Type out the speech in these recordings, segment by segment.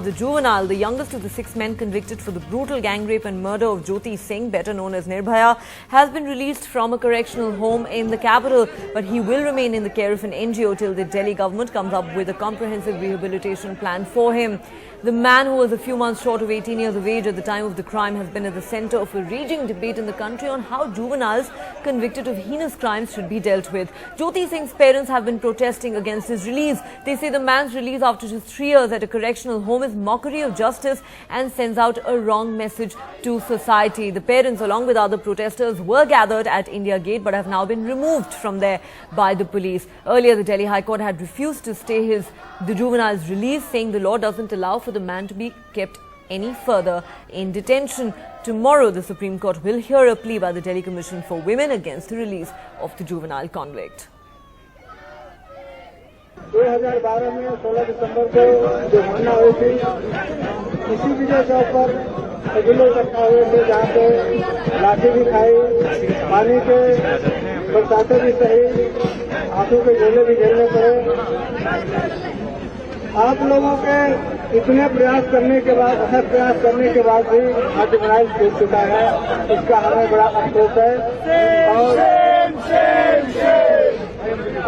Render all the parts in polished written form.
the juvenile, the youngest of the 6 men convicted for the brutal gang rape and murder of Jyoti Singh, better known as Nirbhaya, has been released from a correctional home in the capital, but he will remain in the care of an NGO till the Delhi government comes up with a comprehensive rehabilitation plan for him. The man, who was a few months short of 18 years of age at the time of the crime, has been at the centre of a raging debate in the country on how juveniles convicted of heinous crimes should be dealt with. Jyoti Singh's parents have been protesting against his release. They say the man's release after just 3 years at a correctional home is mockery of justice and sends out a wrong message to society. The parents, along with other protesters, were gathered at India Gate but have now been removed from there by the police. Earlier, the Delhi High Court had refused to stay the juvenile's release, saying the law doesn't allow for the man to be kept any further in detention. Tomorrow, the Supreme Court will hear a plea by the Delhi Commission for Women against the release of the juvenile convict. 2012 में 16 दिसंबर को जो घटना हुई थी, इसी विजय चौक पर जुलूस इकट्ठा हुए थे, जहाँ पे लाठी भी खाई, पानी के बरसाते भी सही, आंसू के झोले भी झेलने पड़े। आप लोगों के इतने प्रयास करने के बाद, अथक प्रयास करने के बाद भी आज जुवेनाइल छूट चुका है, इसका हमें बड़ा अफसोस है।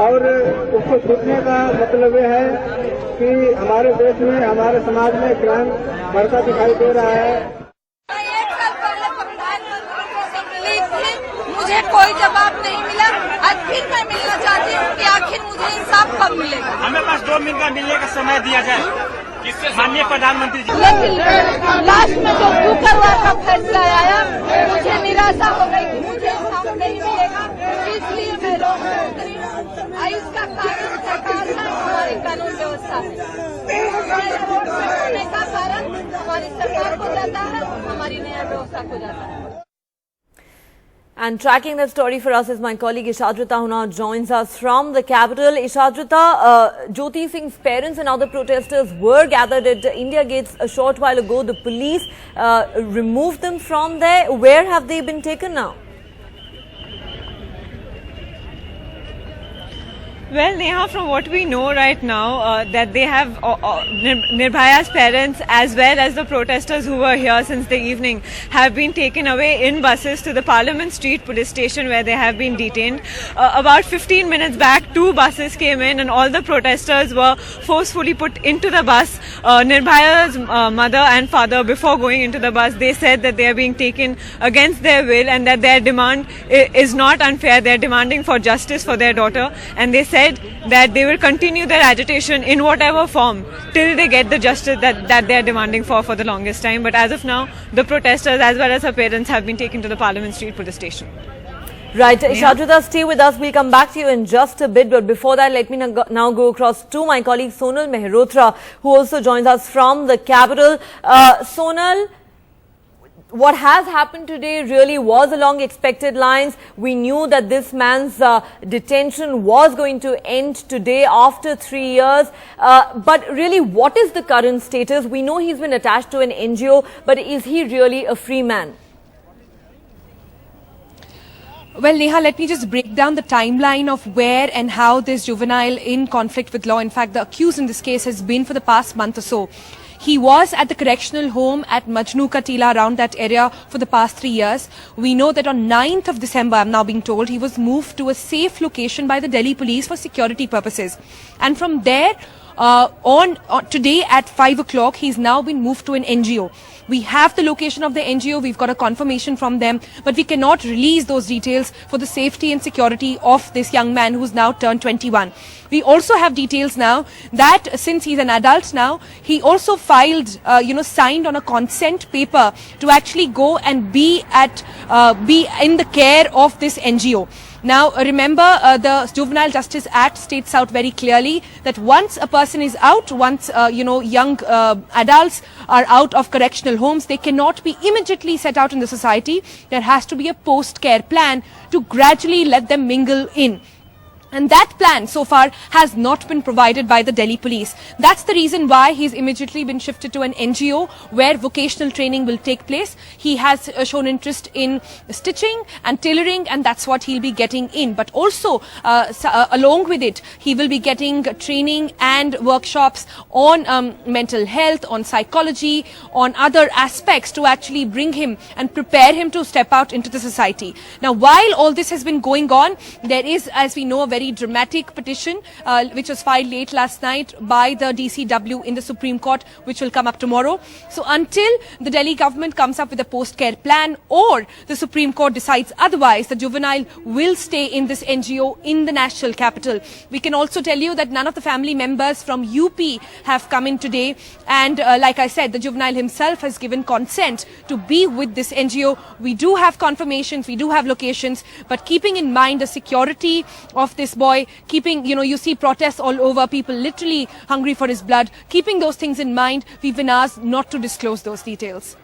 और उसको छूटने का मतलब ये है कि हमारे देश में, हमारे समाज में क्राइम बढ़ता दिखाई दे रहा है। एक साल पहले प्रधानमंत्री से मिली थी, मुझे कोई जवाब नहीं मिला। आज फिर मैं मिलना चाहती हूँ कि आखिर मुझे इंसाफ कब मिलेगा। हमें पास 2 मिनट का मिलने का समय दिया जाए माननीय प्रधानमंत्री जी। लेकिन लास्ट में जो शुक्रवार का फैसला आया, मुझे निराशा हो गई, मुझे इंसाफ नहीं मिलेगा, इसलिए मैं रोक रही हूँ। इसका कारण सरकार है, हमारी कानून व्यवस्था है। होने का कारण हमारी सरकार को जाता है, हमारी न्याय व्यवस्था को जाता है। And tracking that story for us is my colleague Ishadrata, who now joins us from the capital. Ishadrata, Jyoti Singh's parents and other protesters were gathered at India Gates a short while ago. The police removed them from there. Where have they been taken now? Well, Neha, from what we know right now, that they have Nirbhaya's parents as well as the protesters who were here since the evening have been taken away in buses to the Parliament Street police station, where they have been detained. About 15 minutes back, 2 buses came in and all the protesters were forcefully put into the bus. Nirbhaya's mother and father, before going into the bus, they said that they are being taken against their will and that their demand is not unfair. They are demanding for justice for their daughter, and they said that they will continue their agitation in whatever form till they get the justice that they are demanding for the longest time. But as of now, the protesters as well as her parents have been taken to the Parliament Street police station. Right, Ishadrata, stay with us. We'll come back to you in just a bit. But before that, let me now go across to my colleague Sonal Mehrotra, who also joins us from the capital. Sonal, what has happened today really was along expected lines. We knew that this man's detention was going to end today after 3 years. But really, what is the current status? We know he's been attached to an NGO, but is he really a free man? Well, Neha, let me just break down the timeline of where and how this juvenile in conflict with law, in fact, the accused in this case, has been for the past month or so. He was at the correctional home at Majnu Ka Tila, around that area, for the past 3 years. We know that on 9th of December, I'm now being told, he was moved to a safe location by the Delhi police for security purposes. And from there, on today at 5 o'clock, he's now been moved to an NGO. We have the location of the NGO, we've got a confirmation from them, but we cannot release those details for the safety and security of this young man who's now turned 21. We also have details now that since he's an adult now, he also filed, signed on a consent paper to actually go and be in the care of this NGO. Now, remember, the Juvenile Justice Act states out very clearly that once a person is out, once, young adults are out of correctional homes, they cannot be immediately set out in the society. There has to be a post-care plan to gradually let them mingle in. And that plan so far has not been provided by the Delhi police. That's the reason why he's immediately been shifted to an NGO where vocational training will take place. He has shown interest in stitching and tailoring, and that's what he'll be getting in. But also, along with it, he will be getting training and workshops on mental health, on psychology, on other aspects to actually bring him and prepare him to step out into the society. Now, while all this has been going on, there is, as we know, a very dramatic petition which was filed late last night by the DCW in the Supreme Court, which will come up tomorrow. So until the Delhi government comes up with a post-care plan or the Supreme Court decides otherwise, the juvenile will stay in this NGO in the national capital. We can also tell you that none of the family members from UP have come in today, and like I said, the juvenile himself has given consent to be with this NGO. We do have confirmations, we do have locations, but keeping in mind the security of this boy, keeping, you see protests all over, people literally hungry for his blood, keeping those things in mind, we've been asked not to disclose those details.